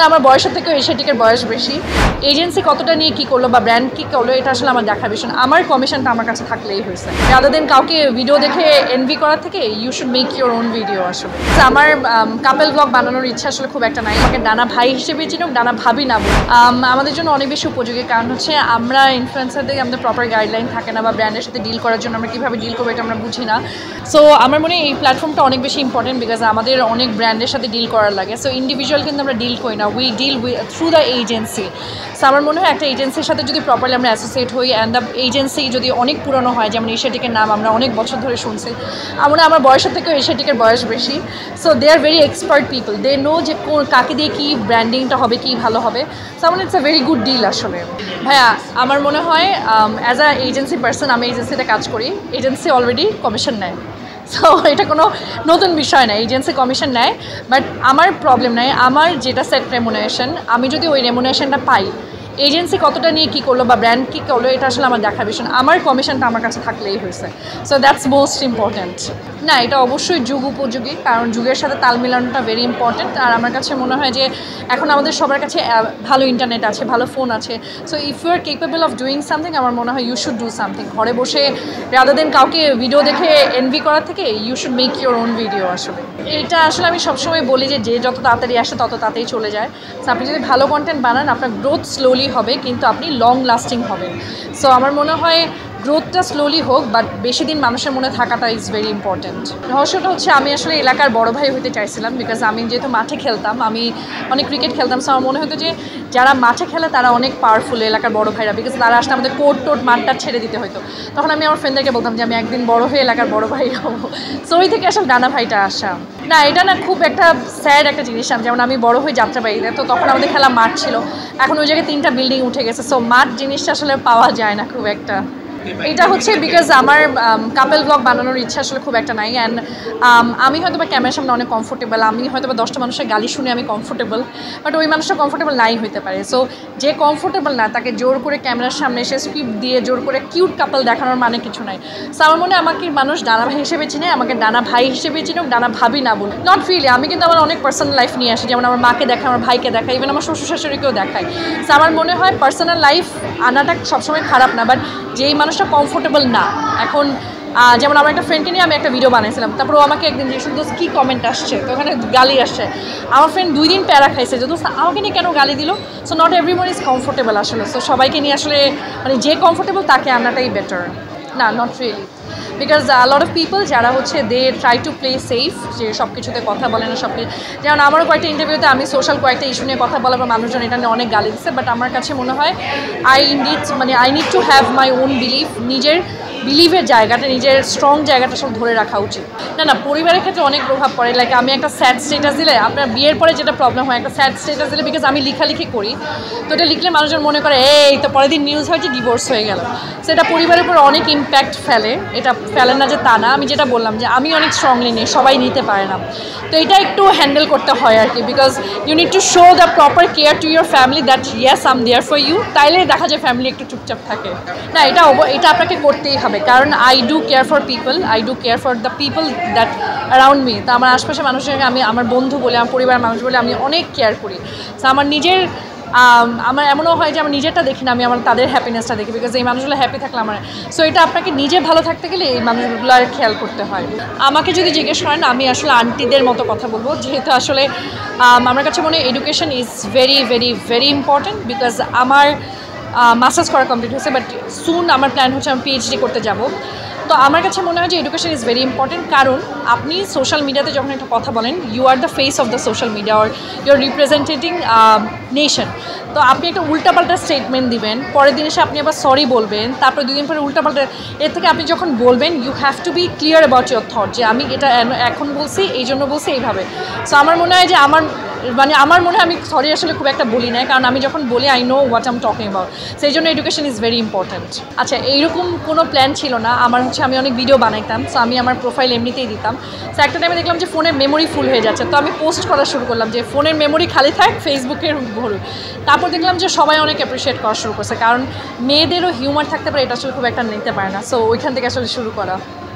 আমার বয়সের থেকেও এশিয়াটিকের বয়স বেশি। এজেন্সি কতটা নিয়ে কী করলো বা ব্র্যান্ড কী করলো এটা আসলে আমার দেখার বিষয় না। আমার কমিশনটা আমার কাছে থাকলেই হয়েছে। রাদার দেন কাউকে ভিডিও দেখে এনভি করার থেকে you should make your own video. আসলে আমার কাপল ব্লগ বানানোর ইচ্ছা আসলে খুব একটা নাই। আমাকে ডানা ভাই হিসেবে চিনুক, ডানা ভাবি না। আমাদের জন্য অনেক বেশি উপযোগী, কারণ হচ্ছে আমরা ইনফ্লুয়েন্সারদের আমাদের প্রপার গাইডলাইন থাকে না, বা ব্র্যান্ডের সাথে ডিল করার জন্য আমরা কীভাবে ডিল করবো এটা আমরা বুঝি না। সো আমার মনে হয় এই প্ল্যাটফর্মটা অনেক বেশি ইম্পর্টেন্ট, বিকজ আমাদের অনেক ব্র্যান্ডের সাথে ডিল করার লাগে। সো ইন্ডিভিজুয়াল কিন্তু আমরা ডিল করি না, we deal through the agency. So আমার মনে হয় একটা এজেন্সির সাথে যদি প্রপারলি আমরা অ্যাসোসিয়েট হই, অ্যান্ড দ্য এজেন্সি যদি অনেক পুরনো হয়, যেমন এশিয়াটিকের নাম আমরা অনেক বছর ধরে শুনছি, আমার বয়সের থেকেও এশিয়াটিকের বয়স বেশি। So they are very expert people, they know যে কাকে দিয়ে কী ব্র্যান্ডিংটা হবে, কী ভালো হবে। সো আমার it's a very good deal আসলে। ভাইয়া আমার মনে হয় অ্যাজ আ এজেন্সি পার্সন, আমি এজেন্সিতে কাজ করি, এজেন্সি অলরেডি কমিশন নেয়। সো এটা কোনো নতুন বিষয় না, এজেন্সি কমিশন নেয়, বাট আমার প্রবলেম নাই। আমার যেটা সেট রেমুনারেশন, আমি যদি ওই রেমুনারেশনটা পাই, এজেন্সি কতটা নিয়ে কী করলো বা ব্র্যান্ড কী করলো এটা আসলে আমার দেখার বিষয় না। আমার কমিশনটা আমার কাছে থাকলেই হয়েছে। So that's most important. না, এটা অবশ্যই যুগ উপযোগী, কারণ যুগের সাথে তাল মিলানোটা ভেরি ইম্পর্ট্যান্ট। আর আমার কাছে মনে হয় যে এখন আমাদের সবার কাছে ভালো ইন্টারনেট আছে, ভালো ফোন আছে। So if you are capable of doing something, আমার মনে হয় ইউ শুড ডু সামথিং। ঘরে বসে রাদার দেন কাউকে ভিডিও দেখে এনভি করার থেকে you should make your own video. আসলে এটা আসলে আমি সবসময় বলি যে যত তাড়াতাড়ি আসে তত তাড়াতাড়ি চলে যায়। সো আপনি যদি ভালো কন্টেন্ট বানান, আপনার গ্রোথ স্লোলি হবে, কিন্তু আপনি লং লাস্টিং হবেন। সো আমার মনে হয় গ্রোথটা স্লোলি হোক, বাট বেশি দিন মানুষের মনে থাকাটা ইজ ভেরি ইম্পর্ট্যান্ট। রহস্যটা হচ্ছে আমি আসলে এলাকার বড় ভাই হতে চাইছিলাম, বিকজ আমি যেহেতু মাঠে খেলতাম, আমি অনেক ক্রিকেট খেলতাম। সো আমার মনে হতো যে যারা মাঠে খেলে তারা অনেক পাওয়ারফুল, এলাকার বড় ভাইরা, বিকজ তারা আসলে আমাদের কোর্ট মাঠটা ছেড়ে দিতে হতো। তখন আমি আমার ফ্রেন্ডদেরকে বলতাম যে আমি একদিন বড় হয়ে এলাকার বড় ভাই হবো। সো ওই থেকে আসলে ডানা ভাইটা আসা। না, এটা না খুব একটা স্যাড একটা জিনিস। যেমন আমি বড় হয়ে যাত্রাবাড়িতে, তো তখন আমাদের খেলা মাঠ ছিল, এখন ওই জায়গায় 3টা বিল্ডিং উঠে গেছে। সো মাঠ জিনিসটা আসলে পাওয়া যায় না খুব একটা। এটা হচ্ছে বিকজ আমার কাপল ব্লগ বানানোর ইচ্ছা আসলে খুব একটা নাই। অ্যান্ড আমি হয়তো বা ক্যামেরার সামনে অনেক কমফোর্টেবল, আমি হয়তো বা 10টা মানুষের গালি শুনে আমি কমফোর্টেবল, বাট ওই মানুষটা কমফোর্টেবল নাই হতে পারে। সো যে কমফোর্টেবল না, তাকে জোর করে ক্যামেরার সামনে এসে স্ক্রিপ্ট দিয়ে জোর করে কিউট কাপল দেখানোর মানে কিছু নাই। সো আমার মনে হয় আমাকে মানুষ ডানা ভাই হিসেবে চিনে, আমাকে ডানা ভাই হিসেবে চিনুক, ডানা ভাবি না বলুন। নট রিয়েলি, আমি কিন্তু আমার অনেক পার্সোনাল লাইফ নিয়ে আসি, যেমন আমার মাকে দেখাই, আমার ভাইকে দেখাই, ইভেন আমার শ্বশুর শাশুড়িকেও দেখাই। সো আমার মনে হয় পার্সোনাল লাইফ আনাটা সবসময় খারাপ না, বাট যেই মানুষটা কমফোর্টেবল না। এখন যেমন আমার একটা ফ্রেন্ডকে নিয়ে আমি একটা ভিডিও বানিয়েছিলাম, তারপর ও আমাকে একদিন যে শুধু কী কমেন্ট আসছে, তো ওখানে গালি আসছে। আমার ফ্রেন্ড 2 দিন প্যারা খাইছে যে দোস্ত আমাকে নিয়ে কেন গালি দিল। So not everyone is comfortable আসলে। সো সবাইকে নিয়ে আসলে মানে যে কমফোর্টেবল তাকে আনাটাই বেটার। না, not really, because lot of people যারা হচ্ছে they try to play safe, যে সব কিছুতে কথা বলে না, সব কিছু। যেমন আমারও কয়েকটা ইন্টারভিউতে আমি সোশ্যাল কয়েকটা ইস্যু নিয়ে কথা বলার পর মানুষজন এটা নিয়ে অনেক গালি দিচ্ছে, বাট আমার কাছে মনে হয় I need to have my own believe. নিজের বিলিভের জায়গাটা, নিজের স্ট্রং জায়গাটা সব ধরে রাখা উচিত। না, পরিবারের ক্ষেত্রে অনেক প্রভাব পড়ে। লাইক আমি একটা স্যাড স্টেটাস দিলে, আপনার বিয়ের পরে যেটা প্রবলেম হয়, একটা স্যাড স্টেটাস দিলে, বিকজ আমি লেখালেখি করি, তো এটা লিখলে মানুষজন মনে করে এই তো পরের দিন নিউজ হয় যে ডিভোর্স হয়ে গেল। সেটা পরিবারের উপর অনেক ইম্প্যাক্ট ফেলে। এটা ফেলে না যে তা না, আমি যেটা বললাম যে আমি অনেক স্ট্রংলি নিই, সবাই নিতে পারে না। তো এটা একটু হ্যান্ডেল করতে হয় আর কি, because you need to show the proper care to your family that yes I am there for you. তাইলে দেখা যায় ফ্যামিলি একটু চুপচাপ থাকে। না, এটা আপনাকে করতেই হবে, কারণ I do care for people, I do care for the people that around me. তো আমার আশপাশের মানুষের আমি আমার বন্ধু বলে, আমার পরিবারের মানুষ বলে আমি অনেক কেয়ার করি। তো আমার নিজের আমার এমনও হয় যে আমি নিজেরটা দেখি না, আমি আমার তাদের হ্যাপিনেসটা দেখি, বিকজ এই মানুষগুলো হ্যাপি থাকলে আমার। সো এটা আপনাকে নিজে ভালো থাকতে গেলে এই মানুষগুলোর খেয়াল করতে হয়। আমাকে যদি জিজ্ঞেস করেন, আমি আসলে আন্টিদের মতো কথা বলবো, যেহেতু আসলে আমার কাছে মনে হয় education is very very very important. Because আমার মাস্টার্স করা কমপ্লিট হয়েছে, বাট সুন আমার প্ল্যান হচ্ছে আমি পিএইচডি করতে যাব। তো আমার কাছে মনে হয় যে এডুকেশন ইজ ভেরি ইম্পর্টেন্ট, কারণ আপনি সোশ্যাল মিডিয়াতে যখন একটা কথা বলেন, you are the face of the social media, or you are representing nation. তো আপনি একটা উল্টাপাল্টা স্টেটমেন্ট দিবেন, পরের দিন এসে আপনি আবার সরি বলবেন, তারপর 2 দিন পরে উল্টাপাল্টা। এর থেকে আপনি যখন বলবেন, you have to be clear about your thought, যে আমি এটা এখন বলছি, এই জন্য বলছি, এইভাবে। সো আমার মনে হয় যে আমার মনে হয় আমি সরি আসলে খুব একটা বলি না, কারণ আমি যখন বলি I know what I am talking about. সেই জন্য এডুকেশন ইজ ভেরি ইম্পর্ট্যান্ট। আচ্ছা, এইরকম কোনো প্ল্যান ছিল না আমার। আমি অনেক ভিডিও বানাইতাম, সো আমি আমার প্রোফাইল এমনিতেই দিতাম। সো একটা টাইমে দেখলাম যে ফোনের মেমোরি ফুল হয়ে যাচ্ছে, তো আমি পোস্ট করা শুরু করলাম যে ফোনের মেমোরি খালি থাক, ফেসবুকের ভরুক। তারপর দেখলাম যে সবাই অনেক অ্যাপ্রিসিয়েট করা শুরু করছে, কারণ মেয়েদেরও হিউমার থাকতে পারে, এটা আসলে খুব একটা নিতে পারে না। সো ওইখান থেকে আসলে শুরু করা।